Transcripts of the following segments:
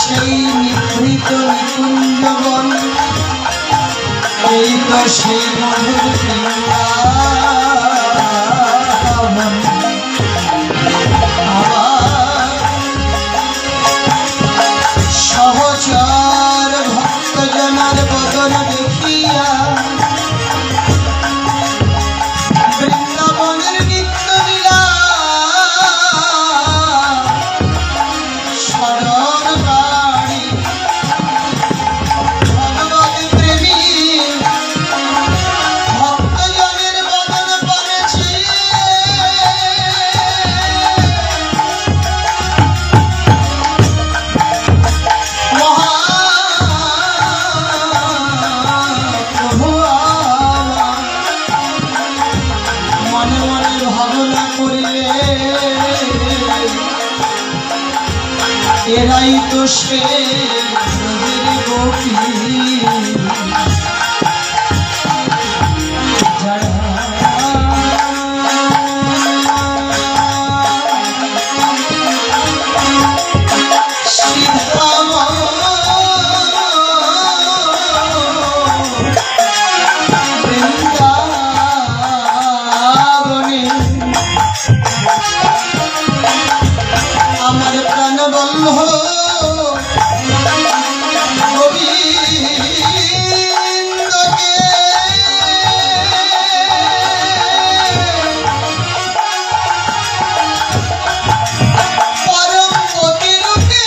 সেই নিভৃত নিকুঞ্জবন, এই তো সেই মধুর বৃন্দাবন। সহচর ভক্তজনের বদন দেখিয়া বৃন্দাবনের নিত্য লীলা স্মরণ বাড়ি ভগবত প্রেমী ভক্তজনের বদন পড়েছে। এরাই তো সে গোপী যারা শ্রীধাম বৃন্দাবনে আমার প্রাণ বল্লভ গোবিন্দকে পরম গতিরূপে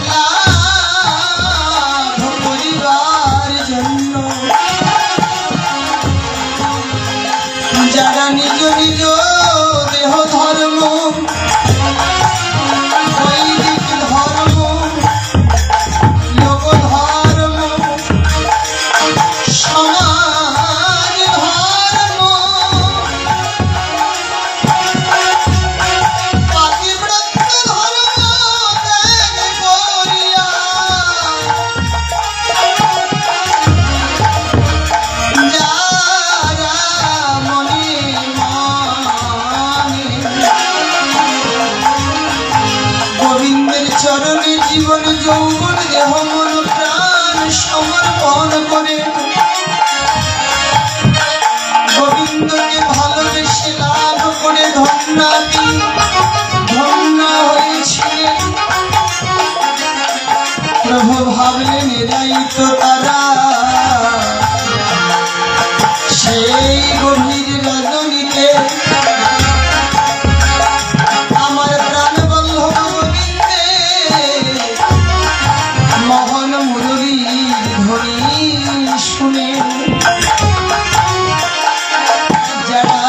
লাভ করিবার জন্য যারা নিজ নিজ দেহ ধর্ম বৈদিক ধর্ম লোক ধর্ম সমাজ ধর্ম পাতিব্রত ধর্ম ত্যাগ করিয়া গোবিন্দের চরণে জীবন যৌবন দেহ মন প্রাণ সমর্পণ করে গোবিন্দকে ভালোবেসে লাভ করে ধন্য হয়েছিলেন। প্রভু ভাবলেন এরাই তো তারা, সেই গভীর রজনীতে আমার প্রাণ বল্লভ গোবিন্দে মোহন মুরলী ধ্বনি শুনে যারা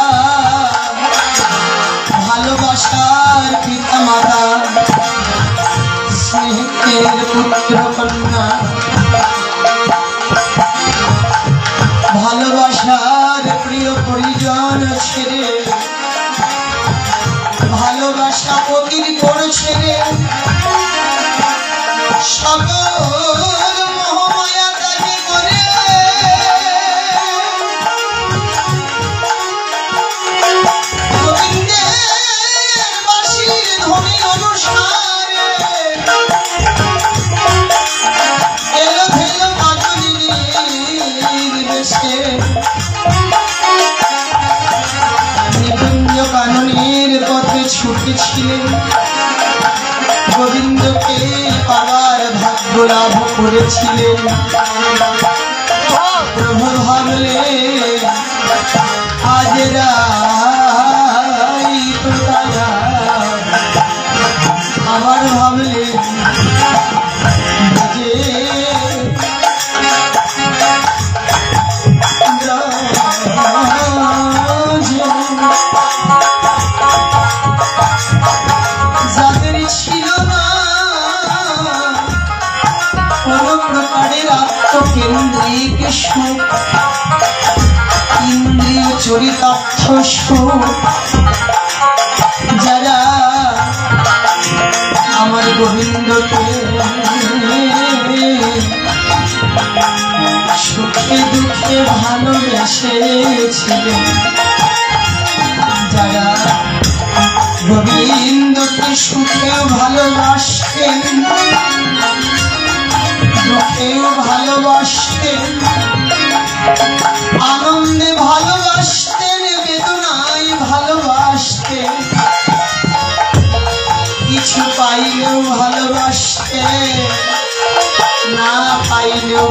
ভালোবাসার পিতা মাতা স্নেহের পুত্র কন্যা ভালোবাসার প্রিয় পরিজন ছেড়ে ভালোবাসা পতির করে ছেড়ে সকল মোহমায়া ত্যাগ করে গোবিন্দের বাঁশির ধ্বনি অনুসারে এলো ভেলো মাধুরীর বেশে নিকুঞ্জ কাননের পথে ছুটেছিলেন। গোবিন্দকে পাওয়ার ভাগ্য লাভ করেছিলেন। প্রভু ভাবলে আজ রাই তো তারা আবার ভাবলে যে যাদের ছিল না কোন প্রকারের আত্মকেন্দ্রিক সুখ, ইন্দ্রিয় চরিতার্থ সুখ, যারা আমার গোবিন্দকে সুখে দুঃখে ভালোবেসেছিলেন, যারা গোবিন্দ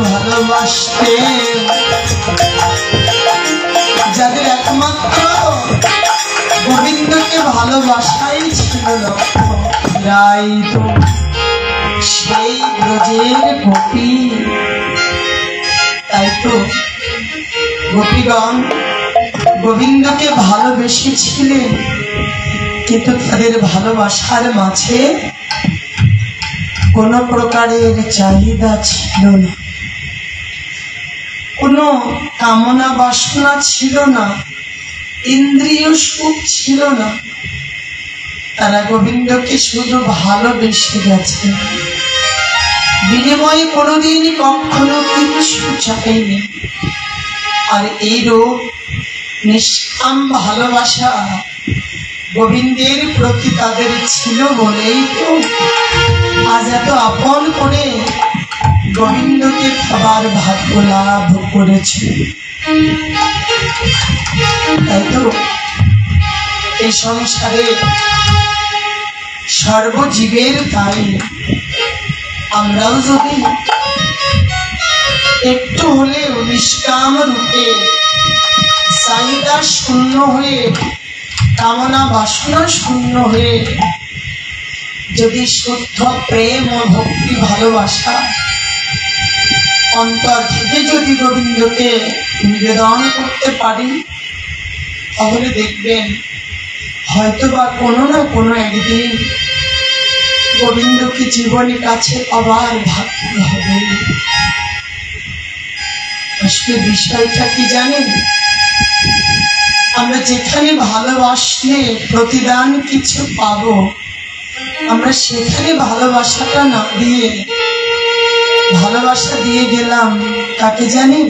ভালোবাসতেন, যাদের একমাত্র গোবিন্দকে ভালোবাসাই ছিল লক্ষ্য, রাই তো সেই ব্রজের গোপী। তাই তো গোপীগণ গোবিন্দকে ভালোবেসেছিলেন, কিন্তু তাদের ভালোবাসার মাঝে কোনো প্রকারের চাহিদা ছিল না, কোনো কামনা বাসনা ছিল না, ইন্দ্রিয় সুখ ছিল না। তারা গোবিন্দকে শুধু ভালোবেসে গেছে, বিনিময়ে কোনোদিন কখনো কিছু চাইনি। আর এই রূপ নিষ্কাম ভালোবাসা গোবিন্দের প্রতি তাদের ছিল বলেই তো আজ এত আপন করে গোবিন্দকে খাবার ভাগ্য লাভ করেছে। তাই তো এই সংসারে সর্বজীবের তাই আমরাও যদি একটু হলেও নিষ্কাম রূপে চাহিদা শূন্য হয়ে, কামনা বাসনা শূন্য হয়ে যদি শুদ্ধ প্রেম ও ভক্তি ভালোবাসা অন্তর থেকে যদি গোবিন্দকে নিবেদন করতে পারি, তাহলে দেখবেন হয়তোবা কোনো না কোনো একদিন গোবিন্দকে জীবনের কাছে আবার ভাবতে হবে। আসলে বিষয়টা কি জানেন, আমরা যেখানে ভালোবাসলে প্রতিদান কিছু পাবো, আমরা সেখানে ভালোবাসাটা না দিয়ে ভালোবাসা দিয়ে গেলাম কাকে জানেন?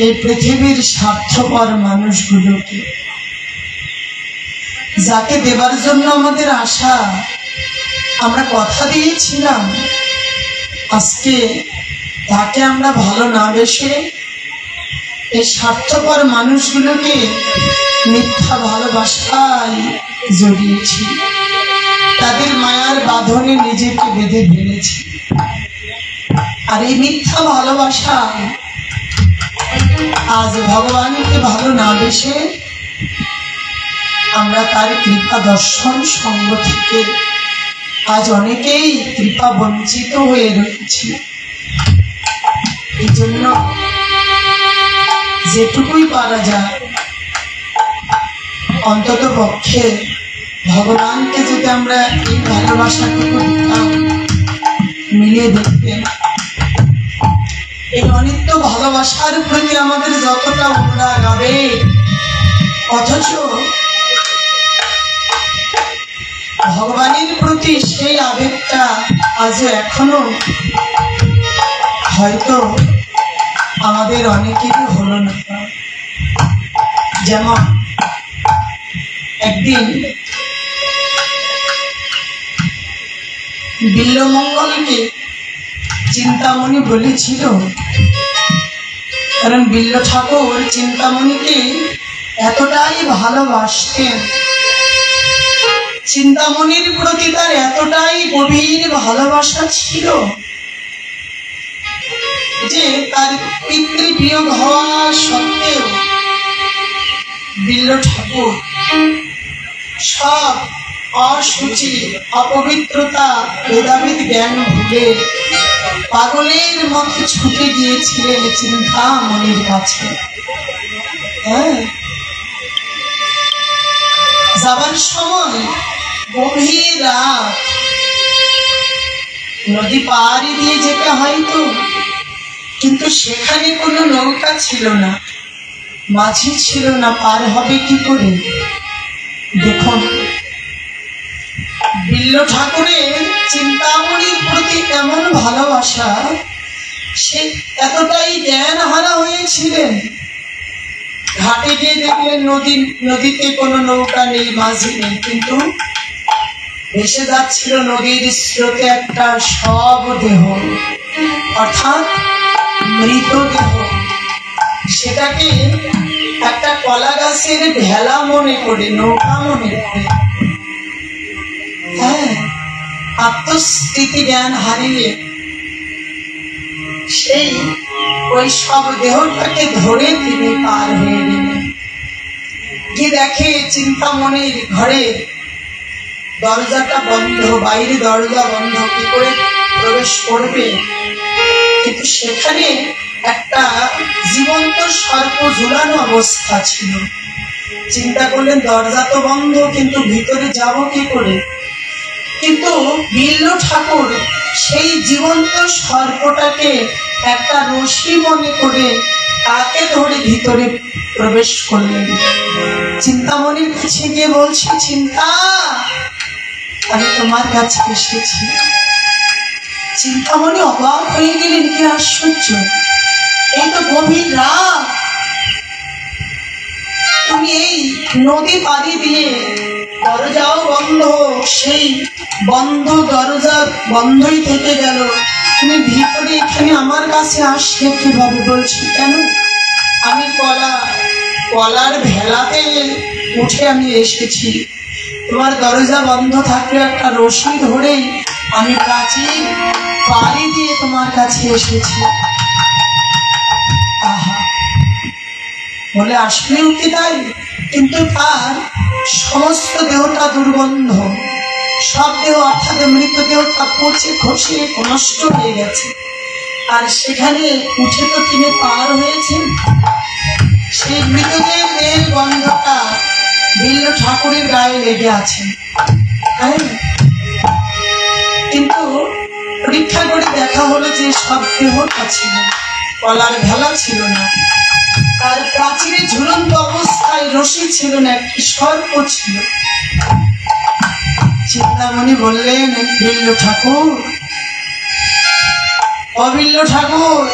এই পৃথিবীর স্বার্থপর মানুষগুলোকে, যাকে দেবার জন্য আমাদের আশা, আমরা কথা দিয়েছিলাম, আজকে তাকে আমরা ভালো না বেসে এই স্বার্থপর মানুষগুলোকে মিথ্যা ভালোবাসায় জড়িয়েছি, তাদের মায়ার বাঁধনে নিজেকে বেঁধে ফেলেছি। আর এই মিথ্যা ভালোবাসা আজ ভগবানকে ভালো না বেসে আমরা তার কৃপা দর্শন সঙ্গ থেকে আজ অনেকেই কৃপা বঞ্চিত হয়ে রয়েছি। এই জন্য যেটুকুই পারা যায় অন্তত পক্ষে ভগবানকে যদি আমরা এই ভালোবাসাটুকু দিতাম, মিলিয়ে দেখবেন এই অনিত্য ভালোবাসার প্রতি আমাদের যতটা অনুরাগ আবেগ, অথচ ভগবানের প্রতি সেই আবেগটা আজ এখনো হয়তো আমাদের অনেকেরই হলো না। যেমন একদিন বিল্লমঙ্গলকে চিন্তামণি বলেছিল, কারণ বিল্ল ঠাকুর চিন্তামণিকে এতটাই ভালোবাসতেন, চিন্তামণির প্রতি তার এতটাই গভীর ভালোবাসা ছিল যে তার পিতৃবিয়োগ হওয়া সত্ত্বেও বিল্ল ঠাকুর সব অসুচি, অপবিত্রতা, ভেদাভেদ জ্ঞান ভুলে পাগলের মতো ছুটে গিয়েছিলেন চিন্তামণির কাছে। যাবার সময় গভীর রাত, নদী পাড়ি দিয়ে যেতে হয়তো, কিন্তু সেখানে কোনো নৌকা ছিল না, মাঝি ছিল না, পার হবে কি করে? দেখুন বিল্ল ঠাকুরের চিন্তামণির প্রতি এমন ভালোবাসা, সে এতটাই জ্ঞান হারা হয়েছিলেন। ঘাটে গিয়ে দেখলেন নদীতে কোনো নৌকা নেই, মাঝি নেই, কিন্তু ভেসে যাচ্ছিল নদীর স্রোতে একটা শবদেহ, অর্থাৎ মৃতদেহ। সেটাকে একটা কলা গাছের ভেলা মনে করে, নৌকা মনে করে, আত্মস্থিতি জ্ঞান হারিয়ে সেই ওই সব দেহটাকে ধরে তিনি পার হয়ে গেলেন। গিয়ে দেখে চিন্তামণির ঘরে দরজাটা বন্ধ, বাইরে দরজা বন্ধ, কি করে প্রবেশ করবে? কিন্তু সেখানে একটা জীবন্ত সর্প ঝুলানো অবস্থা ছিল। চিন্তা করলেন দরজা তো বন্ধ, কিন্তু ভিতরে যাব কি করে? কিন্তু বিল্ল ঠাকুর সেই জীবন্ত সর্পটাকে একটা রশি মনে করে তাকে ধরে ভিতরে প্রবেশ করলেন। চিন্তামণির কাছে গিয়ে বলছি, চিন্তা, আমি তোমার কাছে এসেছি। চিন্তামণি অবাক হয়ে গেলেন, কি আশ্চর্য, এই তো গভীর রাত, তুমি এই নদী পাড়ি দিয়ে দরজাও বন্ধ, সেই বন্ধ দরজা বন্ধই থেকে গেল, তুমি ভিতরে এখানে আমার কাছে আসলে কিভাবে? বলছি কেন? আমি কলার ভেলাতে উঠে আমি এসেছি, তোমার দরজা বন্ধ থাকলে একটা রশি ধরেই আমি প্রাচীর পাড়ি দিয়ে তোমার কাছে এসেছি। আহা, বলে আসলেও কি তাই? কিন্তু তার সমস্ত দেহটা দুর্গন্ধ, সব দেহ অর্থাৎ মৃতদেহটা পচে খসে নষ্ট হয়ে গেছে, আর সেখানে উঠে তো তিনি পার হয়েছেন। সেই মৃতদেহের গন্ধটা বিল্ল ঠাকুরের গায়ে লেগে আছে। কিন্তু পরীক্ষা করে দেখা হলো যে সব দেহটা ছিল, কলার ভেলা ছিল না, তার প্রাচীরে ঝুলন্ত অবস্থায় রশি ছিল না, একটি সর্প ছিল। চিন্তামণি বললেন, বিল্ল ঠাকুর, অবিল্ল ঠাকুর,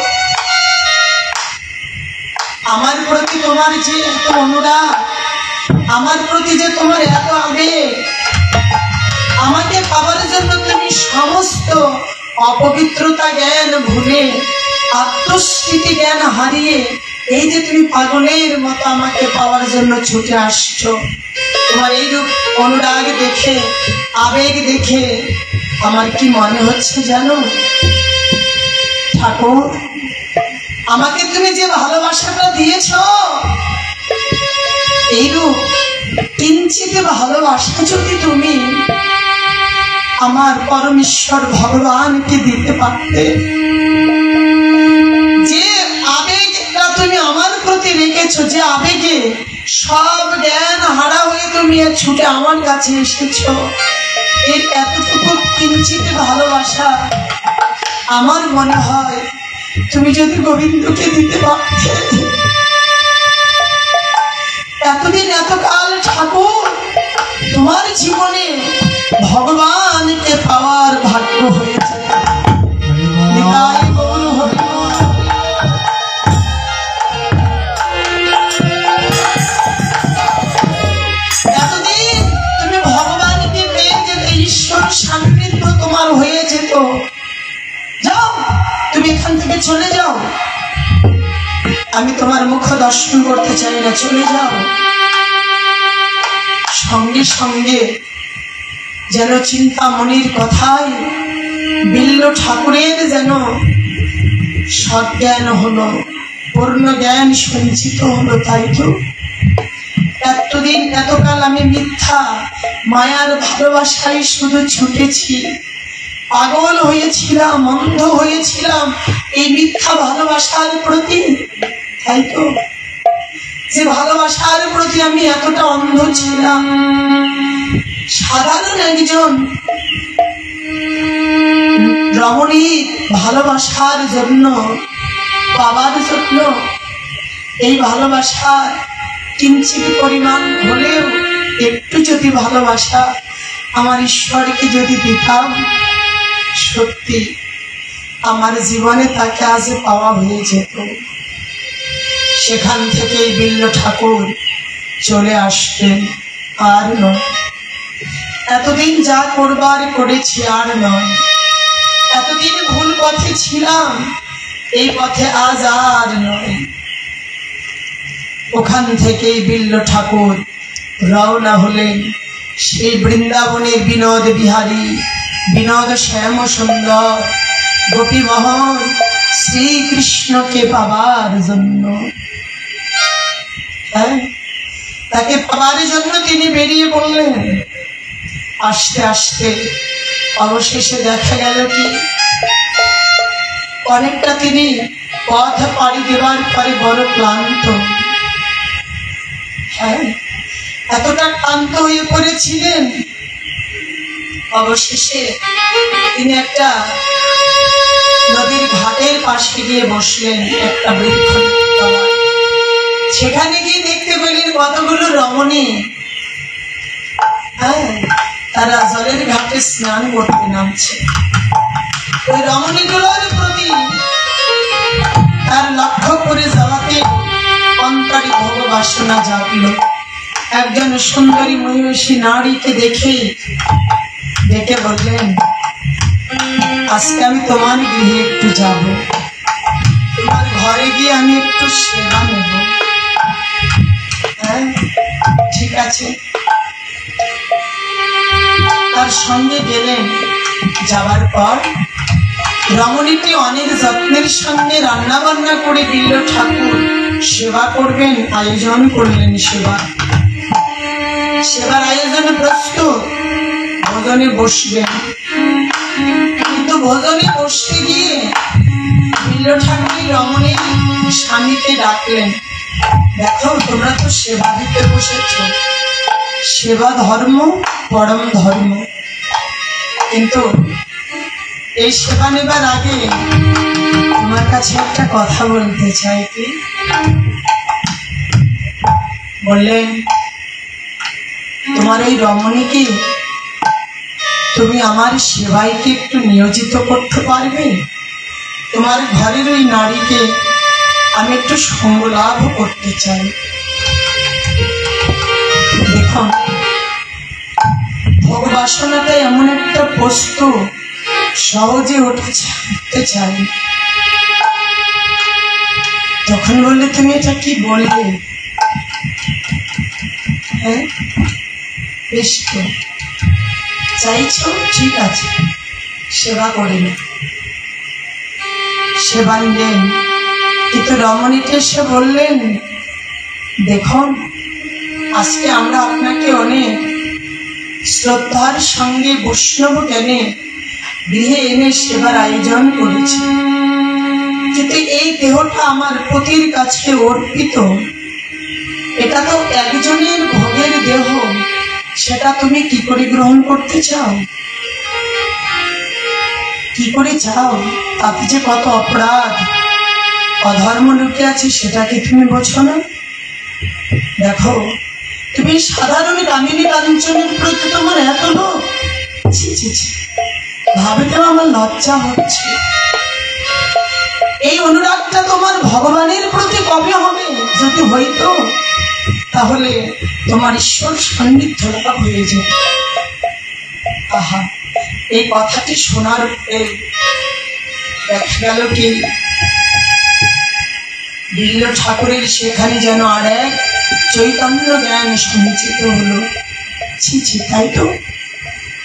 আমার প্রতি তোমার যে এত অনুরাগ, আমার প্রতি যে তোমার এত আবেগ, আমাকে পাওয়ার জন্য তুমি সমস্ত অপবিত্রতা জ্ঞান ভুলে, আত্মস্মৃতি জ্ঞান হারিয়ে এই যে তুমি পাগলের মতো আমাকে পাওয়ার জন্য ছুটে আসছো, তোমার এই রূপ অনুরাগ দেখে, আবেগ দেখে আমার কি মনে হচ্ছে জানো ঠাকুর, আমাকে তুমি যে ভালোবাসাটা দিয়েছ, এইরূপ কিঞ্চিত ভালোবাসা যদি তুমি আমার পরমেশ্বর ভগবানকে দিতে পারতে, যে আবেগটা তুমি আমার প্রতি রেখেছো, যে আবেগে সব জ্ঞান হারা হয়ে তুমি ছুটে আমার কাছে এসেছো, এর এতটুকু কিঞ্চিত ভালোবাসা আমার মনে হয় তুমি যদি গোবিন্দকে দিতে পারতে। এতদিন এতকাল ঠাকুর তোমার জীবনে ভগবানকে পাওয়ার ভাগ্য হয়েছে। এতদিন তুমি ভগবানকে পেয়ে যেতে, ঈশ্বর সান্নিধ্য তোমার হয়ে যেত। যাও, তুমি এখান থেকে চলে যাও, আমি তোমার মুখ দর্শন করতে চাই না, চলে যাও। সঙ্গে সঙ্গে যেন চিন্তামণির কথায় বিল্ল ঠাকুরের যেন সজ্ঞান হলো, পূর্ণ জ্ঞান সঞ্চিত হলো। তাই তো এতদিন এতকাল আমি মিথ্যা মায়ার ভালোবাসায় শুধু ছুটেছি, পাগল হয়েছিলাম, অন্ধ হয়েছিলাম এই মিথ্যা ভালোবাসার প্রতি। তাই তো যে ভালোবাসার প্রতি আমি এতটা অন্ধ ছিলাম, সাধারণ একজন রমণীর ভালোবাসার জন্য, পাবার জন্য, এই ভালোবাসার কিঞ্চিত পরিমাণ হলেও একটু যদি ভালোবাসা আমার ঈশ্বরকে যদি দিতাম, সত্যি আমার জীবনে তাকে আজ পাওয়া হয়ে যেত। সেখান থেকে বিল্ল ঠাকুর চলে আসলেন। আর নয়, এতদিন যা করবার করেছি, আর নয়, এতদিন ভুল পথে ছিলাম, এই পথে আজ আর নয়। ওখান থেকেই বিল্ল ঠাকুর রওনা হলেন সেই বৃন্দাবনের বিনোদ বিহারী, বিনোদ শ্যাম সুন্দর গোপীমোহন শ্রীকৃষ্ণকে পাবার জন্য। হ্যাঁ, তাকে পাবার জন্য তিনি বেরিয়ে পড়লেন। আস্তে আস্তে অবশেষে দেখা গেল কি অনেকটা তিনি পথ পাড়ি দেওয়ার পরে বড় ক্লান্ত। হ্যাঁ, এতটা ক্লান্ত হয়ে পড়েছিলেন, অবশেষে তিনি একটা নদীর ঘাটের পাশে গিয়ে বসলেন একটা বৃক্ষের তলায়। সেখানে গিয়ে দেখতে পেলেন কতগুলো রমণী, হ্যাঁ, তারা জলের ঘাটে স্নান করতে নামছে। ওই রমণীগুলোর প্রতি তার লক্ষ্য করে জলাতে অন্তরে ভোগ বাসনা জাগল। একজন সুন্দরী মহিষী নারীকে দেখে বললেন, আজকে আমি তোমার গৃহে একটু যাব, তোমার ঘরে গিয়ে আমি একটু সেবা নেব। হ্যাঁ, ঠিক আছে। তার সঙ্গে গেলেন। যাওয়ার পর রমণীটি অনেক যত্নের সঙ্গে রান্না বান্না করে বিল্ল ঠাকুর সেবা করবেন আয়োজন করলেন। সেবার আয়োজনে প্রস্তুত, ভোজনে বসবেন। কিন্তু ভোজনে বসতে গিয়ে বিল্ল ঠাকুর রমণীর স্বামীকে ডাকলেন, দেখো তোমরা তো সেবা দিতে বসেছ, সেবা ধর্ম পরম ধর্ম, কিন্তু এই সেবা নেবার আগে তোমার কাছে একটা কথা বলতে চাই। কি বললেন? তোমার এই রমণীকে তুমি আমার সেবায় কি একটু নিয়োজিত করতে পারবে? তোমার ঘরের ওই নারীকে আমি একটু সঙ্গ লাভ করতে চাই। দেখুন, ভোগ বাসনাটা এমন একটা বস্তু, সহজে উঠতে চাই। তখন বললে, তুমি এটা কি বললে? হ্যাঁ, বেশ তো চাইছো, ঠিক আছে, সেবা করিল। সেবা নিলেন, কিন্তু রমণীকে এসে বললেন, দেখুন, আজকে আমরা আপনাকে অনেক শ্রদ্ধার সঙ্গে বৈষ্ণব জ্ঞানে গৃহে এনে সেবার আয়োজন করেছি, কিন্তু এই দেহটা আমার পতির কাছে অর্পিত। এটা তো একজনের ভোগের দেহ, সেটা তুমি কি করে গ্রহণ করতে চাও? কি করে চাও? তাতে যে কত অপরাধ অধর্ম লুকে আছে, সেটা কি তুমি বোঝো না? দেখো, তুমি সাধারণ কামিনী কাঞ্চনের প্রতি তোমার এত লোক, ভাবিতেও আমার লজ্জা হচ্ছে। এই অনুরাগটা তোমার ভগবানের প্রতি কবে হবে? যদি হইতো তাহলে তোমার ঈশ্বর সান্নিধ্য লাভ হয়ে যেত। আহা, এই কথাটি শোনার পরে দেখা গেল কি বিল্ল ঠাকুরের সেখানে যেন আর এক চৈতন্য জ্ঞান সঞ্চিত হলো। ছি, তাই তো,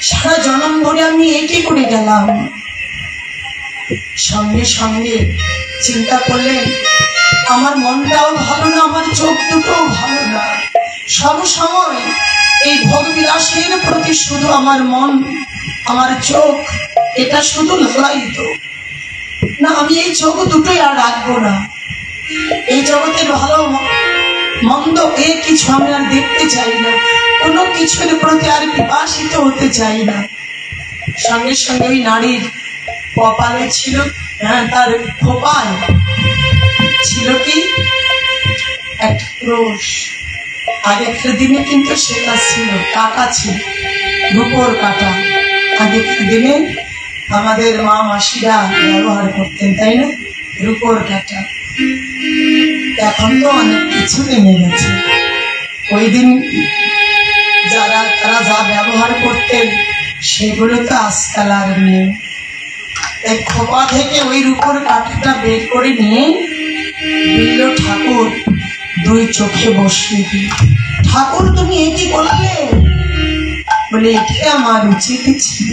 সারা জনম ধরে আমি একই করে গেলাম। সঙ্গে সঙ্গে চিন্তা করলেন, আমার মনটাও ভালো না, আমার চোখ দুটোও ভালো না। সব সময় এই ভোগ বিলাসের প্রতি শুধু আমার মন, আমার চোখ, এটা শুধু লালায়িত না। আমি এই চোখ দুটোই আর রাখবো না। এই জগতের ভালো মন্দ এ কিছু আমি আর দেখতে চাই না, কোনো কিছুর প্রতি আর বিভাসিত হতে চাই না। সঙ্গে সঙ্গে ওই নারীর কপালে ছিল, তার খোপায় ছিল কি একটা ক্রোশ। আগেকার দিনে কিন্তু সেটা ছিল, কাটা ছিল, রূপোর কাটা। আগেকার দিনে আমাদের মা মাসিরা ব্যবহার করতেন, তাই না, রূপোর কাটা। এখন তো অনেক কিছু নেমে গেছে। ওই দিন তারা যা ব্যবহার করতেন সেগুলো তো আজকাল আর নেই। তাই খোপা থেকে ওই রূপোর কাঠাটা বের করে নিয়ে বিল্ল ঠাকুর দুই চোখে বসিয়ে দিল। ঠাকুর, তুমি এটি করলে? বলে, এটি আমার উচিত ছিল,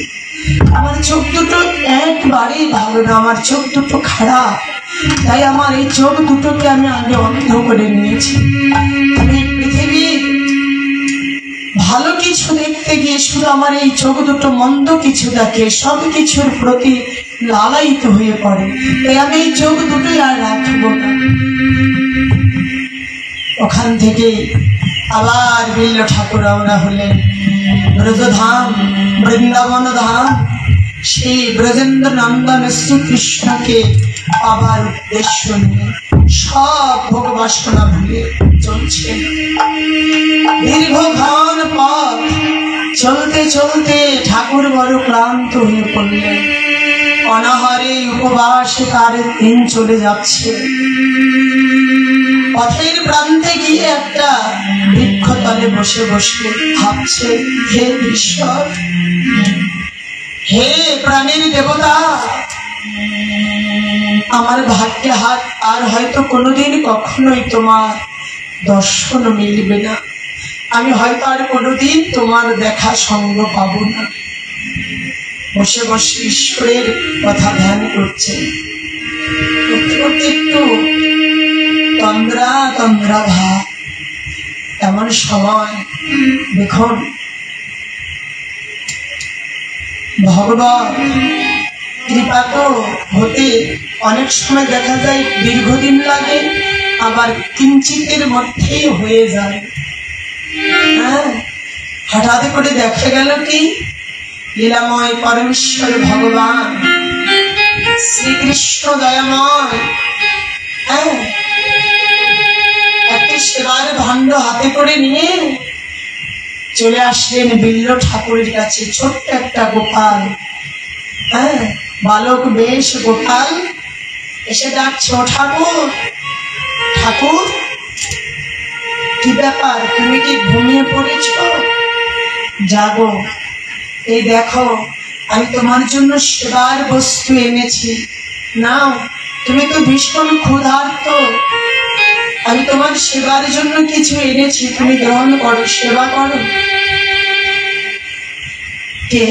আমার চোখ দুটো একবারেই ভালো না, আমার চোখ দুটো খারাপ, তাই আমার এই চোখ দুটোকে আমি আগে অন্ধ করে নিয়েছি। আমি পৃথিবীর ভালো কিছু দেখতে গিয়ে শুধু আমার এই চোখ দুটো মন্দ কিছু দেখে, সব কিছুর প্রতি লালায়িত হয়ে পড়ে, তাই আমি এই চোখ দুটোই আর রাখবো না। ওখান থেকে আবার বিল্ল ঠাকুর রওনা হলেন ব্রজধাম, বৃন্দাবন ধাম, সেই ব্রজেন্দ্র নন্দন শ্রীকৃষ্ণকে আবার উদ্দেশ্য নিয়ে সব ভোগ বাসনা ভুলে চলছেন। দীর্ঘ ঘন পথ চলতে চলতে ঠাকুর বড় ক্লান্ত হয়ে পড়লেন। অনাহারে উপবাসে তার দিন চলে যাচ্ছে। পথের প্রান্তে গিয়ে একটা বৃক্ষতলে বসে বসে ভাবছে, হে ঈশ্বর, হে প্রাণের দেবতা, আমার ভাগ্যে হাত আর হয়তো কোনোদিন কখনোই তোমার দর্শন মিলবে না, আমি হয়তো আর কোনোদিন তোমার দেখা সঙ্গ পাবো না। বসে বসে ঈশ্বরের কথা ধ্যান করছে, করতে করতে একটু তন্দ্রা তন্দ্রা ভাব। এমন সময় দেখুন ভগবান কৃপা তো হতে অনেক সময় দেখা যায় দীর্ঘদিন লাগে, আবার কিঞ্চিতের মধ্যেই হয়ে যায়। হ্যাঁ, হঠাৎ করে দেখা গেল কি লীলাময় পরমেশ্বর ভগবান শ্রীকৃষ্ণ দয়াময় একটি সেবার ভাণ্ড হাতে করে নিয়ে চলে আসলেন বিল্ল ঠাকুরের কাছে। ছোট্ট একটা গোপাল, বালক বেশ গোপাল এসে ডাকছে, ও ঠাকুর, ঠাকুর কি ব্যাপার, তুমি কি ঘুমিয়ে পড়েছ? জাগো, এই দেখো আমি তোমার জন্য সেবার বস্তু এনেছি, নাও, তুমি তো ভীষণ ক্ষুধার্ত, আমি তোমার সেবার জন্য কিছু এনেছি, তুমি গ্রহণ করো, সেবা করো। কে?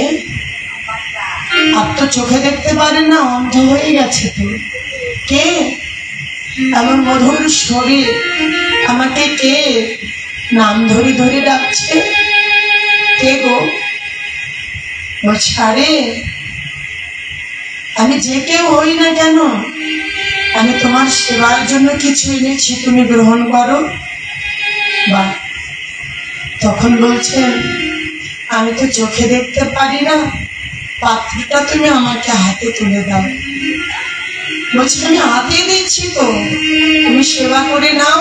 আর তো চোখে দেখতে পারে না, অন্ধ হয়ে গেছে তো। কে এমন মধুর শরীর আমাকে কে নাম ধরে ধরে ডাকছে? কে গো? বলছে, আরে আমি যে কেউ হই না কেন, আমি তোমার সেবার জন্য কিছু এনেছি, তুমি গ্রহণ করো। বা তখন বলছেন, আমি তো চোখে দেখতে পারি না, পাত্রটা তুমি আমাকে হাতে তুলে দাও। বলছি, আমি হাতে দিচ্ছি তো, তুমি সেবা করে নাও,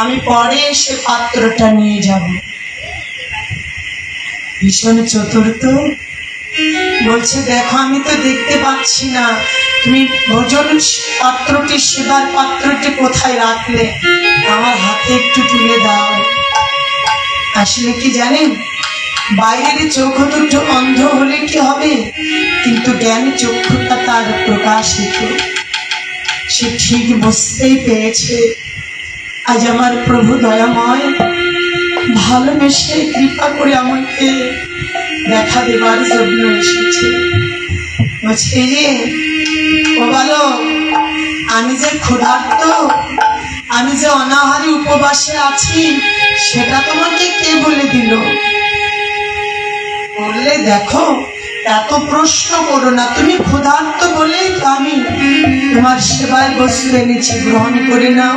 আমি পরে এসে পাত্রটা নিয়ে যাব। ভীষণ চতুর্থ বলছে, দেখো আমি তো দেখতে পাচ্ছি না, তুমি ভোজন পাত্রটি, সেবার পাত্রটি কোথায় রাখলে, আমার হাতে একটু তুলে দাও। আসলে কি জানেন, বাইরের চোখ দুটো অন্ধ হলে কি হবে, কিন্তু জ্ঞান চক্ষুটা তার প্রকাশিত, সে ঠিক বুঝতেই পেরেছে আজ আমার প্রভু দয়াময় ভালোবেসে কৃপা করে আমাকে দেখা দেবার জন্য এসেছে। বলছে, যে ও বালক, আমি যে ক্ষুধার্ত, আমি যে অনাহারে উপবাসে আছি, সেটা তোমাকে কে বলে দিল? বললে, দেখো এত প্রশ্ন করো না, তুমি ক্ষুধার্ত বলেই তো আমি তোমার সেবায় বস্তু এনেছি, গ্রহণ করে নাও।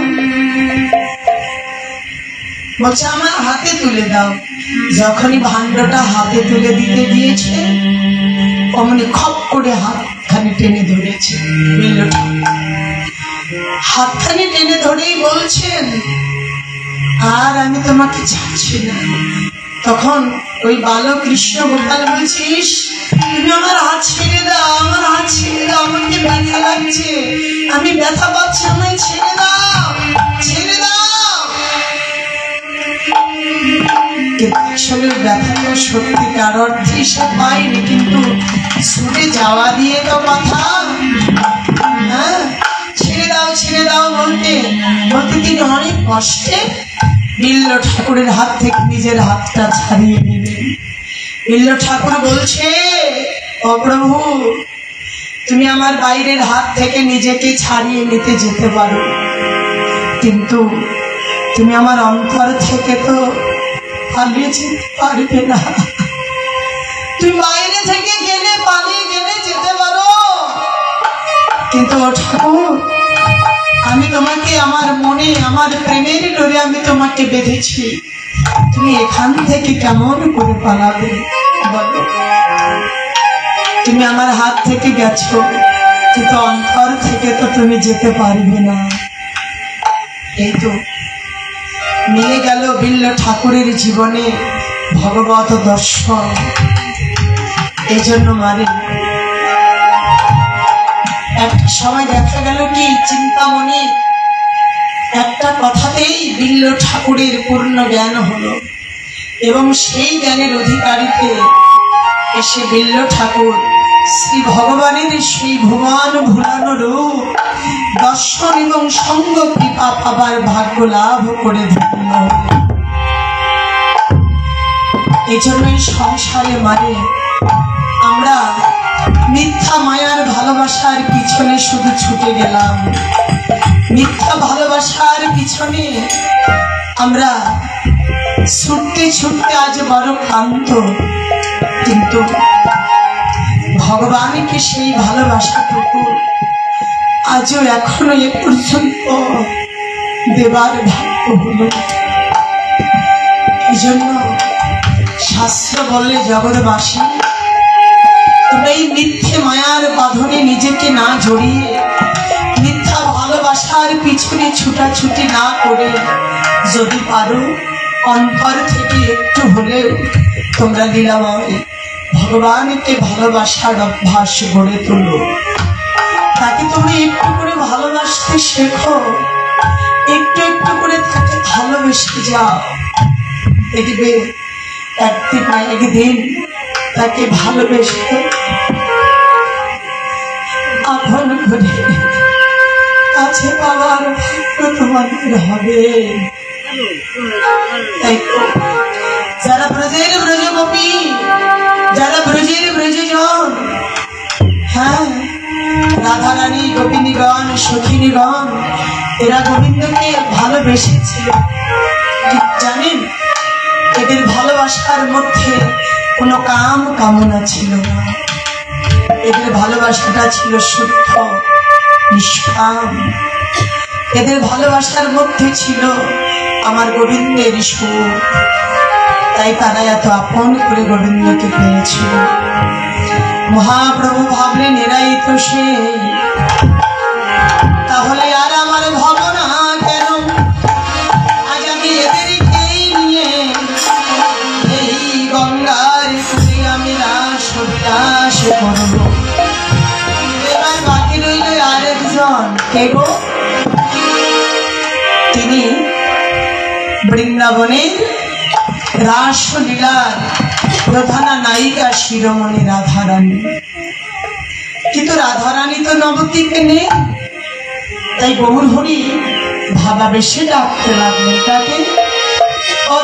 বলছে, আমার হাতে তুলে দাও। যখনই ভাণ্ডটা হাতে তুলে দিতে গিয়েছে, অমনি খপ করে হাতখানি টেনে ধরেছে। হাতখানি টেনে ধরেই বলছেন, আর আমি তোমাকে ছাড়ছি না। তখন ওই বালক কৃষ্ণ গোপাল বলছিস, তুমি আমার হাত ছেড়ে দাও, আমার হাত ছেড়ে দাও, আমাকে ব্যথা লাগছে, আমি ব্যথা পাচ্ছি, আমায় ছেড়ে দাও, ছেড়ে দাও। আসলে ব্যথাটা সত্যিকার অর্থে সে পায়নি, কিন্তু ছুটে যাওয়া দিয়ে তো কথা। হ্যাঁ, ছেড়ে দাও, ছেড়ে দাও বলতে বলতে তিনি অনেক কষ্টে বিল্ল ঠাকুরের হাত থেকে নিজের হাতটা ছাড়িয়ে নিলেন। বিল্ল ঠাকুর বলছে, ও ও প্রভু, তুমি আমার বাইরের হাত থেকে নিজেকে ছাড়িয়ে নিতে যেতে পারো, কিন্তু তুমি আমার অন্তর থেকে তো পালিয়ে যেতে পারবে না। তুমি বাইরে থেকে গেলে পালিয়ে গেলে যেতে পারো, কিন্তু ও ঠাকুর, আমি তোমাকে আমার মনে আমার প্রেমের ডোরে আমি তোমাকে বেঁধেছি, তুমি এখান থেকে কেমন করে পালাবে বলো? তুমি আমার হাত থেকে গেছো, কিন্তু অন্তর থেকে তো তুমি যেতে পারবে না। এই তো মিলে গেল বিল্ল ঠাকুরের জীবনে ভগবত দর্শন। এই জন্য মারে একটা সময় দেখা গেল কি, চিন্তামণি একটা কথাতেই বিল্ল ঠাকুরের পূর্ণ জ্ঞান হলো, এবং সেই জ্ঞানের অধিকারীতে এসে বিল্ল ঠাকুর শ্রী ভগবানের সেই ভুবন ভুলানো রূপ দর্শন এবং সঙ্গ কৃপা পাবার ভাগ্য লাভ করে ধন্য। এই জন্যই সংসারে মানে আমরা মিথ্যা মায়ার ভালোবাসার পিছনে শুধু ছুটে গেলাম, মিথ্যা ভালোবাসার পিছনে আমরা ছুটতে ছুটতে আজ বড় ক্লান্ত, কিন্তু ভগবানকে সেই ভালোবাসাটুকু আজও এখনো এ পর্যন্ত দেবার ভাগ্য হলো। এই জন্য শাস্ত্র বলে, জগৎবাসী তোমরা এই মিথ্যে মায়ার বাঁধনে নিজেকে না জড়িয়ে, মিথ্যা ভালোবাসার পিছনে ছুটাছুটি না করে, যদি পারো অন্তর থেকে একটু হলেও তোমরা লীলাময় ভগবানকে ভালোবাসার অভ্যাস গড়ে তোলো। তাকে তোমরা একটু করে ভালোবাসতে শেখো, একটু একটু করে তাকে ভালোবেসে যাও, দেখবে একদিন না একদিন তাকে ভালোবেসে আপন করে কাছে পাওয়ার ভাগ্য তোমাদের হবে। তাই যারা ব্রজের ব্রজগোপী, যারা ব্রজের ব্রজজন, হ্যাঁ রাধারানী গোপিনীগণ সখিনীগণ, এরা গোবিন্দকে ভালোবেসেছিল। জানেন, এদের ভালোবাসার মধ্যে কোনো কাম কামনা ছিল না, এদের ভালোবাসাটা ছিল শুদ্ধ নিষ্কাম। এদের ভালোবাসার মধ্যে ছিল আমার গোবিন্দের সুর, তাই তারা এত আপন করে গোবিন্দকে পেয়েছিল। মহাপ্রভু ভাবলেন এরাই তো সে, তাহলে আর আমার ভাবনা কেন? আজ আমি এদেরকেই নিয়ে এই গঙ্গার কুলে আমি রাস বিলাস করব। এবার বাকি রইল আরেকজন, কে গো? তিনি বৃন্দাবনের রাসলীলার প্রধানা নায়িকা শিরোমণি রাধারানী। কিন্তু রাধারানী তো নবদ্বীপে নেই, তাই গৌর হরি ভাবাবেশে ডাকতে লাগলেন তাকে, ও